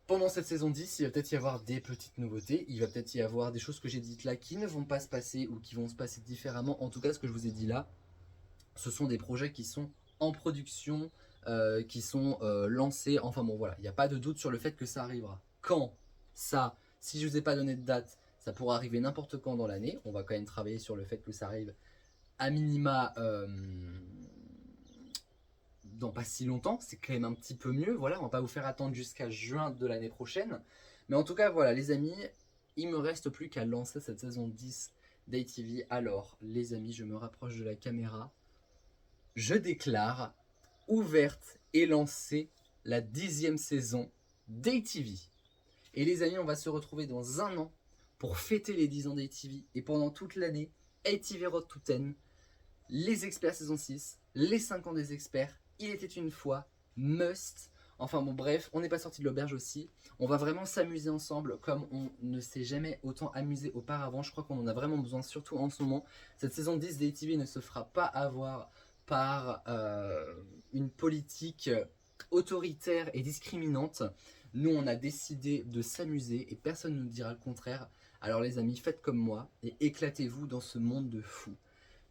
pendant cette saison 10. Il va peut-être y avoir des petites nouveautés. Il va peut-être y avoir des choses que j'ai dites là qui ne vont pas se passer ou qui vont se passer différemment. En tout cas, ce que je vous ai dit là, ce sont des projets qui sont en production, qui sont lancés, enfin bon voilà, il n'y a pas de doute sur le fait que ça arrivera. Quand ça, si je ne vous ai pas donné de date, ça pourra arriver n'importe quand dans l'année. On va quand même travailler sur le fait que ça arrive à minima dans pas si longtemps, c'est quand même un petit peu mieux, voilà, on va pas vous faire attendre jusqu'à juin de l'année prochaine. Mais en tout cas voilà les amis, il me reste plus qu'à lancer cette saison 10 d'ATV. Alors les amis, je me rapproche de la caméra, je déclare ouverte et lancée la 10e saison d'ATV. Et les amis, on va se retrouver dans un an pour fêter les 10 ans d'ATV. Et pendant toute l'année, ATV Road to 10, les experts saison 6, les 5 ans des experts, il était une fois, must. Enfin bon bref, on n'est pas sorti de l'auberge aussi. On va vraiment s'amuser ensemble comme on ne s'est jamais autant amusé auparavant. Je crois qu'on en a vraiment besoin, surtout en ce moment. Cette saison 10 d'ATV ne se fera pas avoir par une politique autoritaire et discriminante. Nous on a décidé de s'amuser et personne ne nous dira le contraire. Alors les amis, faites comme moi et éclatez-vous dans ce monde de fous.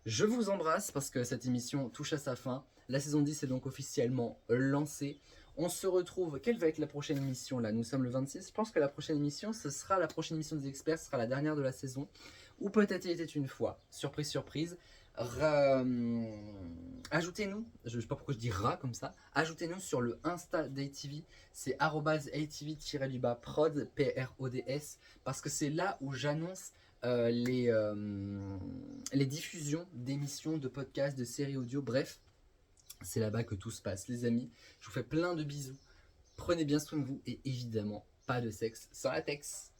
Je vous embrasse parce que cette émission touche à sa fin. La saison 10 est donc officiellement lancée. On se retrouve, quelle va être la prochaine émission là? Nous sommes le 26, je pense que la prochaine émission, ce sera la prochaine émission des experts, ce sera la dernière de la saison. Ou peut-être il était une fois, surprise surprise. Ajoutez-nous, je ne sais pas pourquoi je dis comme ça, ajoutez-nous sur le Insta d'ATV, c'est @ATV_prod, PRODS, parce que c'est là où j'annonce les diffusions d'émissions, de podcasts, de séries audio, bref, c'est là-bas que tout se passe. Les amis, je vous fais plein de bisous, prenez bien soin de vous et évidemment, pas de sexe sans latex.